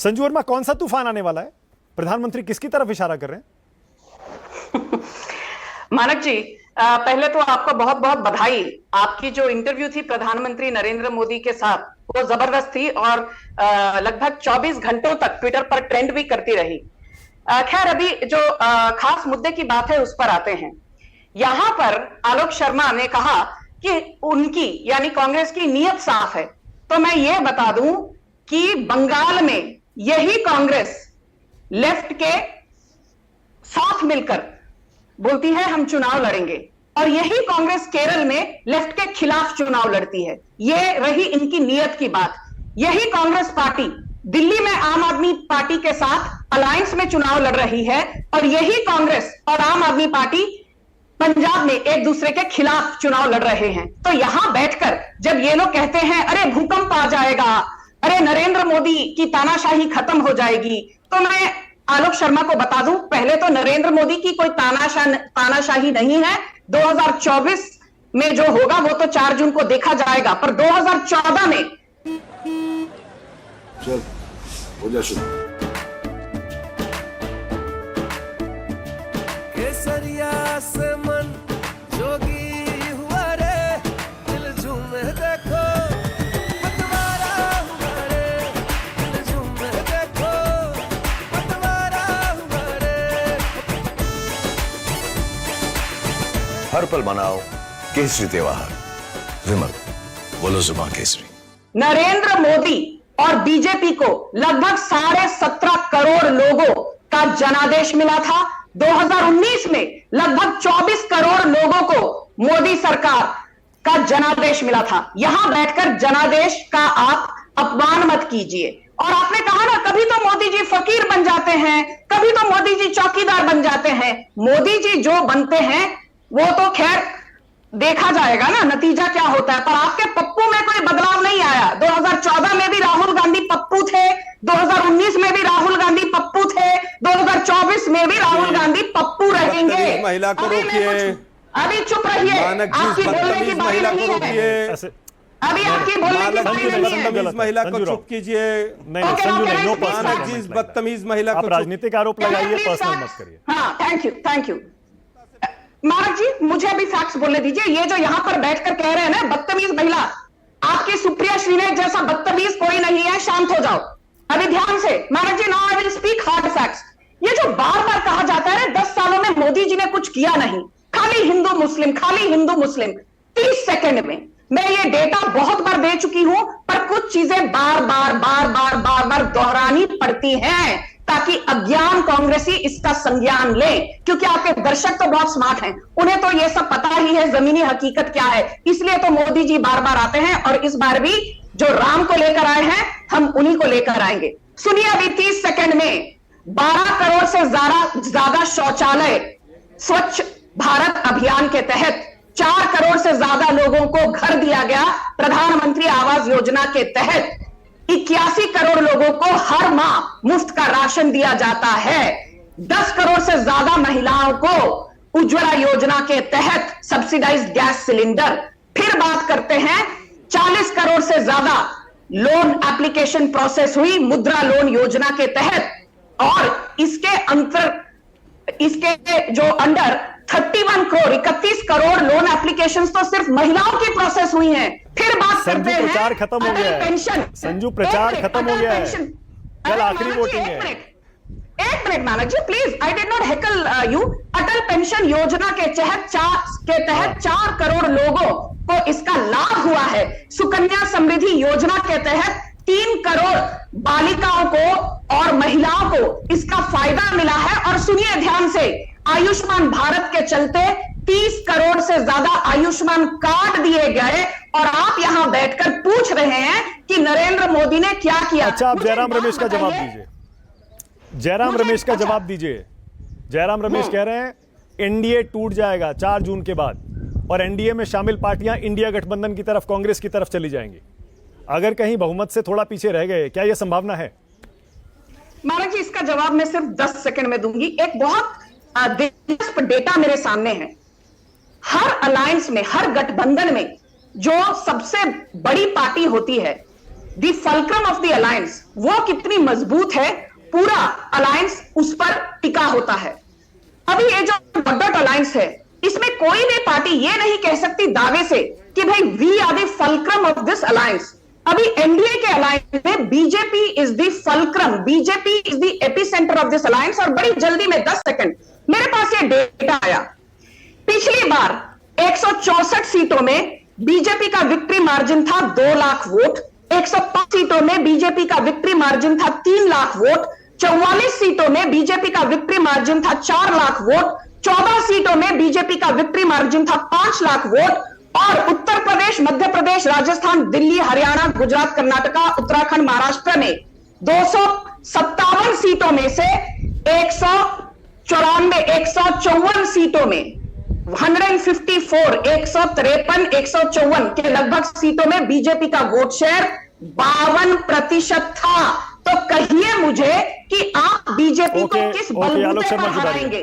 संजू वर्मा, कौन सा तूफान आने वाला है? प्रधानमंत्री किसकी तरफ इशारा कर रहे हैं? मानक जी, पहले तो आपको बहुत बहुत बधाई। आपकी जो इंटरव्यू थी प्रधानमंत्री नरेंद्र मोदी के साथ, वो जबरदस्त थी और लगभग 24 घंटों तक ट्विटर पर ट्रेंड भी करती रही। खैर, अभी जो खास मुद्दे की बात है उस पर आते हैं। यहां पर आलोक शर्मा ने कहा कि उनकी यानी कांग्रेस की नीयत साफ है। तो मैं ये बता दूं कि बंगाल में यही कांग्रेस लेफ्ट के साथ मिलकर बोलती है हम चुनाव लड़ेंगे, और यही कांग्रेस केरल में लेफ्ट के खिलाफ चुनाव लड़ती है। यह रही इनकी नीयत की बात। यही कांग्रेस पार्टी दिल्ली में आम आदमी पार्टी के साथ अलायंस में चुनाव लड़ रही है, और यही कांग्रेस और आम आदमी पार्टी पंजाब में एक दूसरे के खिलाफ चुनाव लड़ रहे हैं। तो यहां बैठकर जब ये लोग कहते हैं अरे भूकंप आ जाएगा, अरे नरेंद्र मोदी की तानाशाही खत्म हो जाएगी, तो मैं आलोक शर्मा को बता दूं, पहले तो नरेंद्र मोदी की कोई तानाशाही नहीं है। 2024 में जो होगा वो तो 4 जून को देखा जाएगा, पर 2014 में चल हो जा शुरू। केसरिया से मन जोगी हुआ रे, दिल झूमे देखो पतवारा हुआ रे, दिल झूमे देखो पतवारा हुआ रे। हर पल मनाओ केसरी त्योहार। विमल बोलो जुबान केसरी। नरेंद्र मोदी और बीजेपी को लगभग 17.5 करोड़ लोगों का जनादेश मिला था। 2019 में लगभग 24 करोड़ लोगों को मोदी सरकार का जनादेश मिला था। यहां बैठकर जनादेश का आप अपमान मत कीजिए। और आपने कहा ना, कभी तो मोदी जी फकीर बन जाते हैं, कभी तो मोदी जी चौकीदार बन जाते हैं। मोदी जी जो बनते हैं वो तो खैर देखा जाएगा ना, नतीजा क्या होता है। पर आपके पप्पू में कोई बदलाव नहीं आया। 2014 में भी राहुल गांधी पप्पू थे, 2019 में भी राहुल गांधी पप्पू थे, 2024 में भी राहुल गांधी पप्पू रहेंगे। महिला को रोकिए। अभी चुप रहिए, आपकी बोलने की बारी नहीं है। अभी आपकी बोलने की बारी नहीं है। महिला को चुप कीजिए। नहीं संजू नहीं, नो मानक जी, इस बदतमीज महिला को आप राजनीतिक आरोप लगाइए, पर्सनल मत करिए। हाँ, थैंक यू। मानक जी, मुझे अभी फैक्ट्स बोलने दीजिए। ये जो यहां पर बैठकर कह रहे हैं ना बदतमीज महिला, आपकी सुप्रिया श्रीनाथ जैसा बदतमीज कोई नहीं है। शांत हो जाओ अभी ध्यान से। Manak ji, now I will speak hard facts. ये जो बार बार कहा जाता है 10 सालों में मोदी जी ने कुछ किया नहीं, खाली हिंदू मुस्लिम, खाली हिंदू मुस्लिम। 30 सेकंड में मैं ये डेटा बहुत बार दे चुकी हूं, पर कुछ चीजें बार बार दोहरानी पड़ती हैं ताकि अज्ञान कांग्रेसी इसका संज्ञान ले। क्योंकि आपके दर्शक तो बहुत स्मार्ट हैं, उन्हें तो ये सब पता ही है जमीनी हकीकत क्या है। इसलिए तो मोदी जी बार बार आते हैं, और इस बार भी जो राम को लेकर आए हैं हम उन्हीं को लेकर आएंगे। सुनिए, अभी 30 सेकंड में 12 करोड़ से ज्यादा शौचालय स्वच्छ भारत अभियान के तहत 4 करोड़ से ज्यादा लोगों को घर दिया गया। प्रधानमंत्री आवास योजना के तहत 81 करोड़ लोगों को हर माह मुफ्त का राशन दिया जाता है। 10 करोड़ से ज्यादा महिलाओं को उज्ज्वला योजना के तहत सब्सिडाइज्ड गैस सिलेंडर। फिर बात करते हैं, 40 करोड़ से ज्यादा लोन एप्लीकेशन प्रोसेस हुई मुद्रा लोन योजना के तहत, और इसके जो अंडर 31 करोड़ लोन एप्लीकेशंस तो सिर्फ महिलाओं की प्रोसेस हुई हैं। फिर बात करते हैं, प्रचार खत्म हो गया है। पेंशन संजू, प्रचार खत्म हो गया है, कल आखिरी वोटिंग है। एक minute Manak ji, please, I did not heckle you. Atal pension Yojana के तहत 4 करोड़ लोगों को इसका लाभ हुआ है। सुकन्या समृद्धि योजना के तहत 3 करोड़ बालिकाओं को और महिलाओं को इसका फायदा मिला है। और सुनिए ध्यान से, आयुष्मान भारत के चलते 30 करोड़ से ज्यादा आयुष्मान कार्ड दिए गए, और आप यहां बैठकर पूछ रहे हैं कि नरेंद्र मोदी ने क्या किया। अच्छा, आप जयराम रमेश का जवाब दीजिए। जयराम रमेश का जवाब दीजिए। जयराम रमेश कह रहे हैं एनडीए टूट जाएगा 4 जून के बाद, और एनडीए में शामिल पार्टियां इंडिया गठबंधन की तरफ, कांग्रेस की तरफ चली जाएंगी। अगर कहीं बहुमत से थोड़ा पीछे रह गए, क्या यह संभावना है? मानक जी, इसका जवाब मैं सिर्फ 10 सेकंड में दूंगी। एक बहुत दिलचस्प डेटा मेरे सामने है। हर अलायंस में, हर गठबंधन में जो सबसे बड़ी पार्टी होती है, the fulcrum of the alliance, वो कितनी मजबूत है, पूरा अलायंस उस पर टिका होता है। अभी ये जो डॉट अलायंस है, इसमें कोई भी पार्टी ये नहीं कह सकती दावे से कि भाई we are the fulcrum of this alliance. अभी एनडीए के अलायंस में BJP is the fulcrum, BJP is the epicentre of this alliance. और बड़ी जल्दी में 10 सेकंड, मेरे पास ये डेटा आया, पिछली बार 164 सीटों में बीजेपी का विक्ट्री मार्जिन था 2 लाख वोट, 105 सीटों में बीजेपी का विक्ट्री मार्जिन था 3 लाख वोट, 44 सीटों में बीजेपी का विक्ट्री मार्जिन था 4 लाख वोट, 14 सीटों में बीजेपी का विक्ट्री मार्जिन था 5 लाख वोट। और उत्तर प्रदेश, मध्य प्रदेश, राजस्थान, दिल्ली, हरियाणा, गुजरात, कर्नाटका, उत्तराखंड, महाराष्ट्र में 257 सीटों में से 154 सीटों में 154, 153, 154 के लगभग सीटों में बीजेपी का वोट शेयर 52% था। तो कहिए मुझे कि आप बीजेपी को किस बलबूते पर हराएंगे।